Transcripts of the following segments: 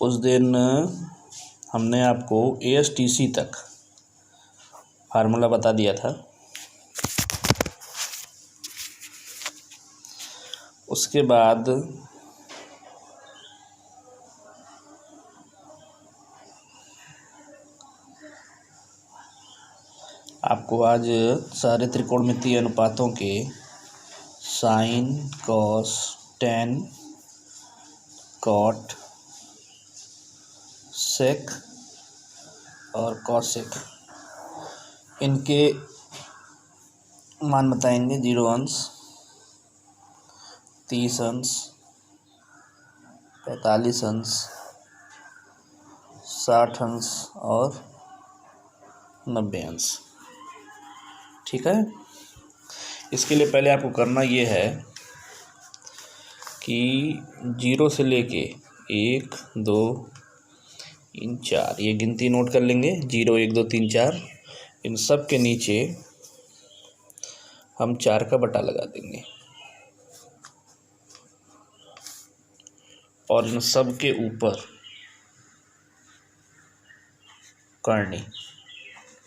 उस दिन हमने आपको ASTC तक फार्मूला बता दिया था। उसके बाद आपको आज सारे त्रिकोणमितीय अनुपातों के साइन, कॉस, टेन, कॉट, सेक और कॉसेक इनके मान बताएंगे। 0 अंश, 30 अंश, 45 अंश, 60 अंश और 90 अंश। ठीक है। इसके लिए पहले आपको करना ये है कि 0 से लेके 1, 2, 3, 4 ये गिनती नोट कर लेंगे। 0, 1, 2, 3, 4 इन सब के नीचे हम 4 का बटा लगा देंगे और इन सब के ऊपर करनी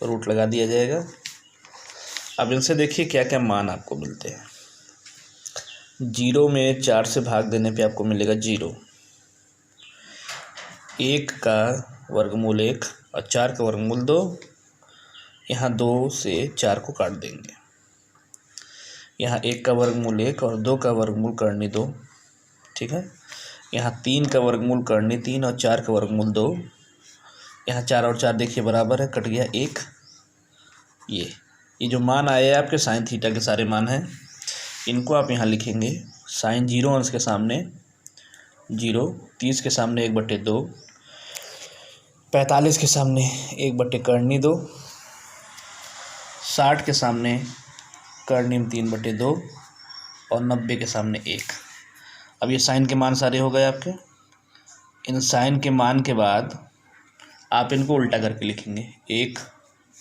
रूट लगा दिया जाएगा। अब इनसे देखिए क्या क्या मान आपको मिलते हैं। 0 में 4 से भाग देने पे आपको मिलेगा 0। 1 का वर्गमूल 1 और 4 का वर्गमूल 2। यहाँ 2 से 4 को काट देंगे। यहाँ 1 का वर्गमूल 1 और 2 का वर्गमूल करनी 2। ठीक है। यहाँ 3 का वर्गमूल करनी 3 और 4 का वर्गमूल 2। यहाँ 4 और 4 देखिए बराबर है, कट गया 1। ये जो मान आए आपके साइन थीटा के सारे मान हैं, इनको आप यहाँ लिखेंगे। साइन 0 अंश के सामने 0, 30 के सामने 1/2, 45 के सामने 1 करनी 2, 60 के सामने करनी 3/2 और 90 के सामने 1। अब ये साइन के मान सारे हो गए आपके। इन साइन के मान के बाद आप इनको उल्टा करके लिखेंगे। 1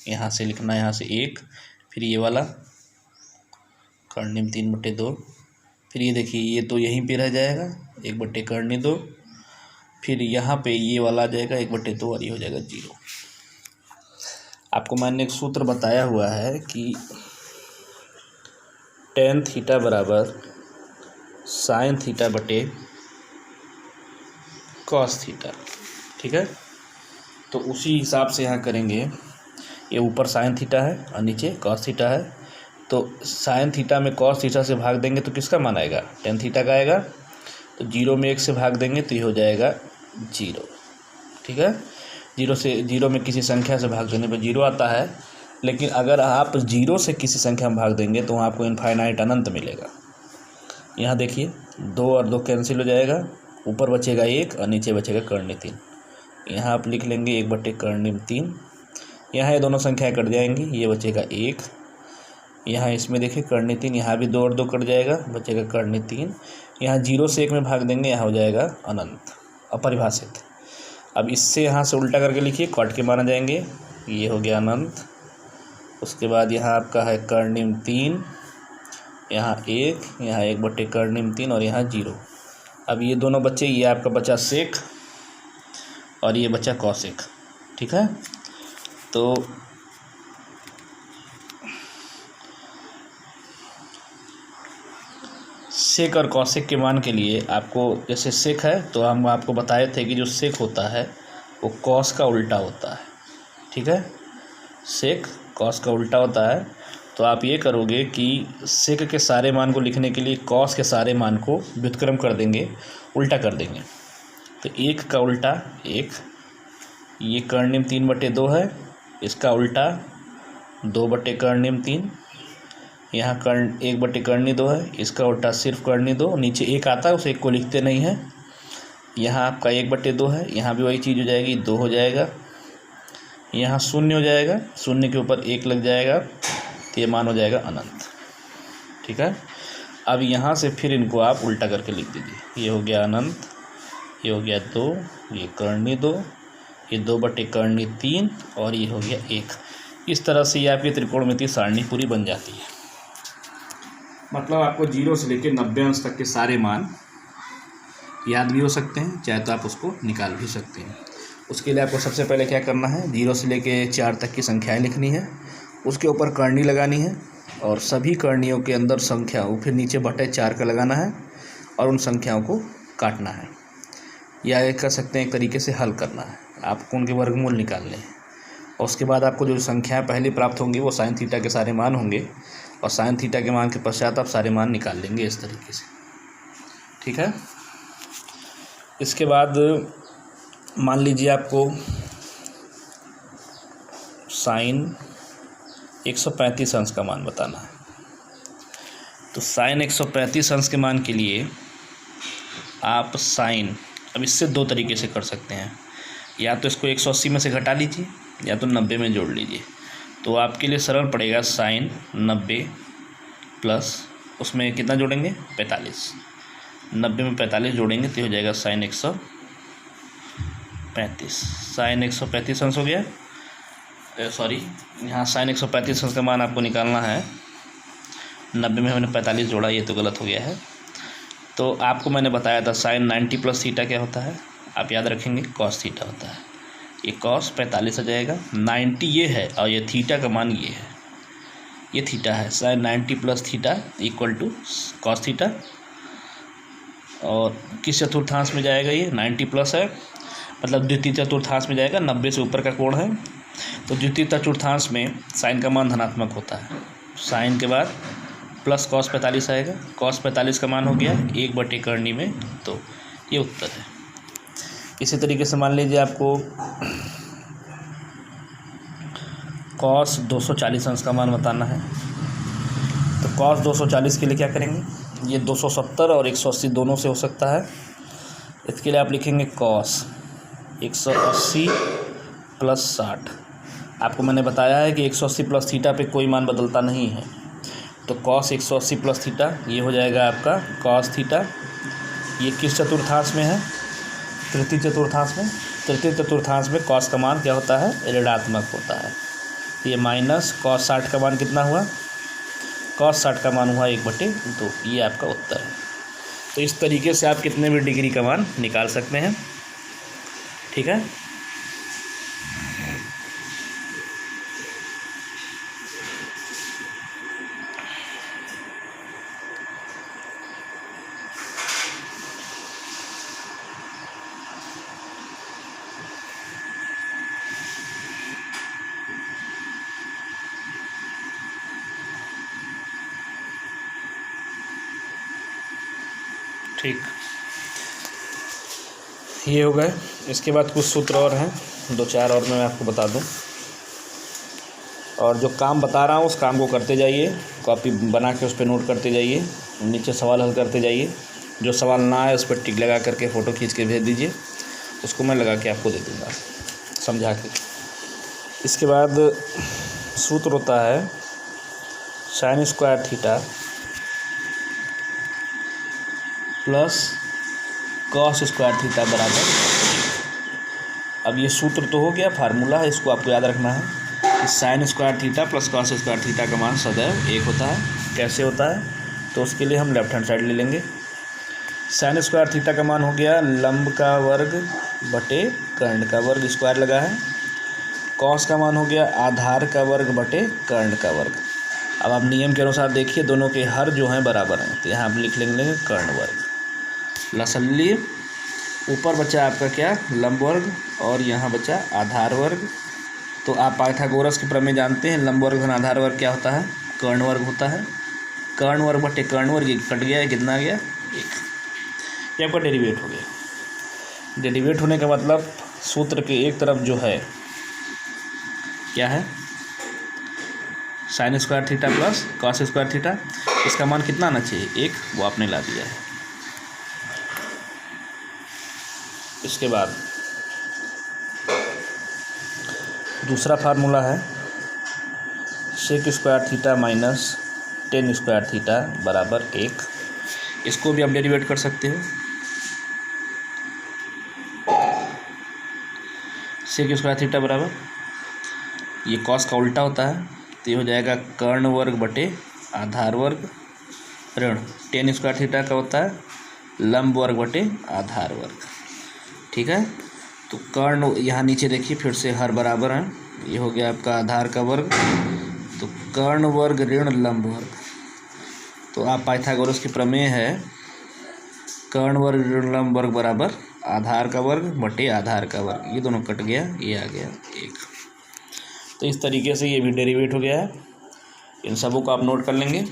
यहाँ से लिखना, यहाँ से 1, फिर ये वाला करनी 3/2, फिर ये देखिए ये तो यहीं पे रह जाएगा 1 करनी 2, फिर यहाँ पे ये वाला आ जाएगा 1/2 और ये हो जाएगा 0। आपको मैंने एक सूत्र बताया हुआ है कि tan थीटा बराबर साइन थीटा बटे कॉस थीटा। ठीक है। तो उसी हिसाब से यहाँ करेंगे। ये ऊपर साइन थीटा है और नीचे कॉस थीटा है, तो साइन थीटा में कॉस थीटा से भाग देंगे तो किसका मान आएगा? टेन थीटा का आएगा। तो 0 में 1 से भाग देंगे तो ये हो जाएगा 0। ठीक है। 0 में किसी संख्या से भाग देने पर 0 आता है, लेकिन अगर आप 0 से किसी संख्या में भाग देंगे तो आपको इनफाइनाइट अनंत मिलेगा। यहाँ देखिए 2 और 2 कैंसिल हो जाएगा, ऊपर बचेगा 1 और नीचे बचेगा करनी 3। यहाँ आप लिख लेंगे 1 करनी 3। यहाँ ये दोनों संख्याएं कट जाएंगी, ये बचेगा 1। यहाँ इसमें देखिए करनी 3, यहाँ भी 2 और 2 कट जाएगा, बचेगा करनी 3। यहाँ 0 से 1 में भाग देंगे, यहाँ हो जाएगा अनंत, अपरिभाषित। अब इससे यहाँ से उल्टा करके लिखिए, कॉट के माना जाएंगे, ये हो गया अनंत। उसके बाद यहाँ आपका है करनी 3, यहाँ 1, यहाँ 1 करनी 3 और यहाँ 0। अब ये दोनों बच्चे, ये आपका बचा सेक और ये बचा कॉसेक। ठीक है। तो सेक और कॉसेक के मान के लिए आपको, जैसे सेक है तो हम आपको बताए थे कि जो सेक होता है वो कॉस का उल्टा होता है। ठीक है। सेक कॉस का उल्टा होता है। तो आप ये करोगे कि सेक के सारे मान को लिखने के लिए कॉस के सारे मान को व्युत्क्रम कर देंगे, उल्टा कर देंगे। तो 1 का उल्टा 1, ये करनी 3/2 है, इसका उल्टा 2 करनी 3। यहाँ 1 करनी 2 है, इसका उल्टा सिर्फ करनी 2। नीचे 1 आता है, उस 1 को लिखते नहीं है। यहाँ आपका 1/2 है, यहाँ भी वही चीज़ हो जाएगी, 2 हो जाएगा। यहाँ 0 हो जाएगा, 0 के ऊपर 1 लग जाएगा, तो ये मान हो जाएगा अनंत। ठीक है। अब यहाँ से फिर इनको आप उल्टा करके लिख दीजिए। ये हो गया अनंत, ये हो गया 2, ये करनी 2, ये 2 करनी 3 और ये हो गया 1। इस तरह से ये आपकी त्रिकोणमितीय सारणी पूरी बन जाती है। मतलब आपको 0 से लेकर 90 अंश तक के सारे मान याद भी हो सकते हैं, चाहे तो आप उसको निकाल भी सकते हैं। उसके लिए आपको सबसे पहले क्या करना है, 0 से लेके 4 तक की संख्याएं लिखनी है, उसके ऊपर करनी लगानी है और सभी करणियों के अंदर संख्याओं फिर नीचे बटे 4 का लगाना है और उन संख्याओं को काटना है, या ये कर सकते हैं एक तरीके से हल करना है। आपको उनके वर्गमूल निकालने हैं और उसके बाद आपको जो संख्याएं पहले प्राप्त होंगी वो साइन थीटा के सारे मान होंगे और साइन थीटा के मान के पश्चात आप सारे मान निकाल लेंगे इस तरीके से, ठीक है। इसके बाद मान लीजिए आपको साइन 135 अंश का मान बताना है, तो साइन 135 अंश के मान के लिए आप साइन, अब इससे 2 तरीके से कर सकते हैं, या तो इसको 180 में से घटा लीजिए या तो 90 में जोड़ लीजिए। तो आपके लिए सरल पड़ेगा साइन 90 प्लस उसमें कितना जोड़ेंगे 45, 90 में 45 जोड़ेंगे तो हो जाएगा साइन 135। साइन 135 अंश हो गया, सॉरी यहाँ साइन 135 अंश का मान आपको निकालना है, 90 में हमने 45 जोड़ा, ये तो गलत हो गया है। तो आपको मैंने बताया था साइन 90 प्लस थीटा क्या होता है, आप याद रखेंगे कॉस थीटा होता है। ये कॉस 45 आ जाएगा, 90 ये है और ये थीटा का मान ये है, ये थीटा है। Sine 90 plus theta equal to cos theta, और किस चतुर्थांश में जाएगा, ये 90 प्लस है मतलब द्वितीय चतुर्थांश में जाएगा, 90 से ऊपर का कोण है तो द्वितीय चतुर्थांश में साइन का मान धनात्मक होता है। साइन के बाद प्लस कॉस 45 आएगा, कॉस 45 का मान हो गया 1/करनी में, तो ये उत्तर है। इसी तरीके से मान लीजिए आपको कॉस 240 अंश का मान बताना है, तो कॉस 240 के लिए क्या करेंगे, ये 270 और 180 दोनों से हो सकता है। इसके लिए आप लिखेंगे कॉस 180 प्लस 60। आपको मैंने बताया है कि 180 प्लस थीटा पे कोई मान बदलता नहीं है, तो कॉस 180 प्लस थीटा ये हो जाएगा आपका कॉस थीटा। ये किस चतुर्थांश में है, तृतीय चतुर्थांश में। तृतीय चतुर्थांश में कॉस का मान क्या होता है, ऋणात्मक होता है। ये माइनस कॉस 60 का मान कितना हुआ, कॉस 60 का मान हुआ 1/2, ये आपका उत्तर है। तो इस तरीके से आप कितने भी डिग्री का मान निकाल सकते हैं, ठीक है। ठीक, ये हो गए। इसके बाद कुछ सूत्र और हैं, 2-4 और मैं आपको बता दूं, और जो काम बता रहा हूँ उस काम को करते जाइए, कॉपी बना के उस पर नोट करते जाइए, नीचे सवाल हल करते जाइए। जो सवाल ना आए उस पर टिक लगा करके फ़ोटो खींच के भेज दीजिए, उसको मैं लगा के आपको दे दूँगा समझा के। इसके बाद सूत्र होता है sine square theta plus cos square theta बराबर। अब ये सूत्र तो हो गया, फार्मूला है, इसको आपको याद रखना है कि sine square theta plus cos square theta का मान सदैव 1 होता है। कैसे होता है, तो उसके लिए हम लेफ्ट हैंड साइड ले लेंगे। साइन स्क्वायर थीटा का मान हो गया लंब का वर्ग बटे कर्ण का वर्ग, स्क्वायर लगा है। कॉस का मान हो गया आधार का वर्ग बटे कर्ण का वर्ग। अब आप नियम के अनुसार देखिए, दोनों के हर जो हैं बराबर हैं, तो यहाँ आप लिख लेंगे कर्ण वर्ग। लसल्ली ऊपर बचा आपका क्या, लंब वर्ग, और यहाँ बचा आधार वर्ग। तो आप पाइथागोरस के प्रमेय जानते हैं, लंब वर्ग धन आधार वर्ग क्या होता है, कर्ण वर्ग होता है। कर्ण वर्ग बटे कर्ण वर्ग कट गया है, कितना आ गया 1। ये आपका डेरिवेट हो गया। डेरिवेट होने का मतलब सूत्र के एक तरफ जो है क्या है, sine square theta plus cos square theta, इसका मान कितना आना चाहिए 1, वो आपने ला दिया है। इसके बाद दूसरा फार्मूला है sec square theta minus tan square theta बराबर 1। इसको भी आप डेरिवेट कर सकते हो। सेक स्क्वायर थीटा बराबर, ये कॉस का उल्टा होता है, तो ये हो जाएगा कर्ण वर्ग बटे आधार वर्ग ऋण टेन स्क्वायर थीटा का होता है लंब वर्ग बटे आधार वर्ग। ठीक है, तो कर्ण यहाँ नीचे देखिए फिर से हर बराबर है, ये हो गया आपका आधार का वर्ग, तो कर्ण वर्ग ऋण लंब वर्ग। तो आप पाइथागोरस की प्रमेय है कर्ण वर्ग ऋण लंब वर्ग बराबर आधार का वर्ग बटे आधार का वर्ग, ये दोनों कट गया, ये आ गया 1। तो इस तरीके से ये भी डेरिवेट हो गया है। इन सबों को आप नोट कर लेंगे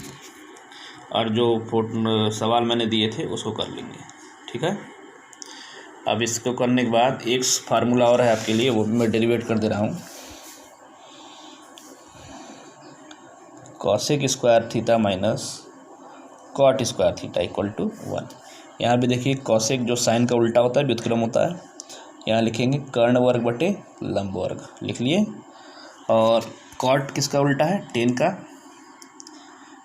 और जो सवाल मैंने दिए थे उसको कर लेंगे। ठीक है, अब इसको करने के बाद एक फार्मूला और है आपके लिए, वो भी मैं डेरिवेट कर दे रहा हूँ। Cosec square theta minus cot square theta equal to 1। यहाँ भी देखिए कॉसेक जो साइन का उल्टा होता है, व्युत्क्रम होता है, यहाँ लिखेंगे कर्ण वर्ग बटे लंब वर्ग, लिख लिए। और कॉट किसका उल्टा है, टेन का,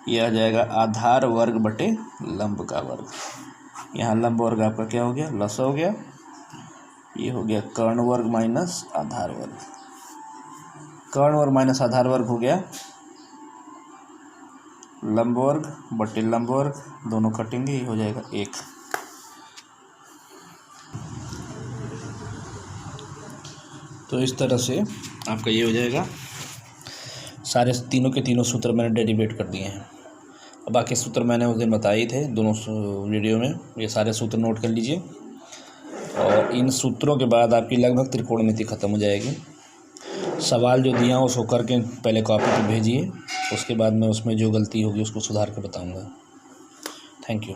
यह आ जाएगा आधार वर्ग बटे लंब का वर्ग। यहाँ लंब वर्ग आपका क्या हो गया, लस हो गया, ये हो गया कर्ण वर्ग माइनस आधार वर्ग। कर्ण वर्ग माइनस आधार वर्ग हो गया लंब वर्ग बटे लंब वर्ग, दोनों कटेंगे, ये हो जाएगा 1। तो इस तरह से आपका ये हो जाएगा। सारे तीनों के तीनों सूत्र मैंने डेरिवेट कर दिए हैं। अब बाकी सूत्र मैंने उस दिन बताए थे दोनों वीडियो में, ये सारे सूत्र नोट कर लीजिए। और इन सूत्रों के बाद आपकी लगभग त्रिकोणमिति खत्म हो जाएगी। सवाल जो दिया उसको करके पहले कॉपी पे भेजिए, उसके बाद मैं उसमें जो गलती होगी उसको सुधार कर बताऊँगा। Thank you.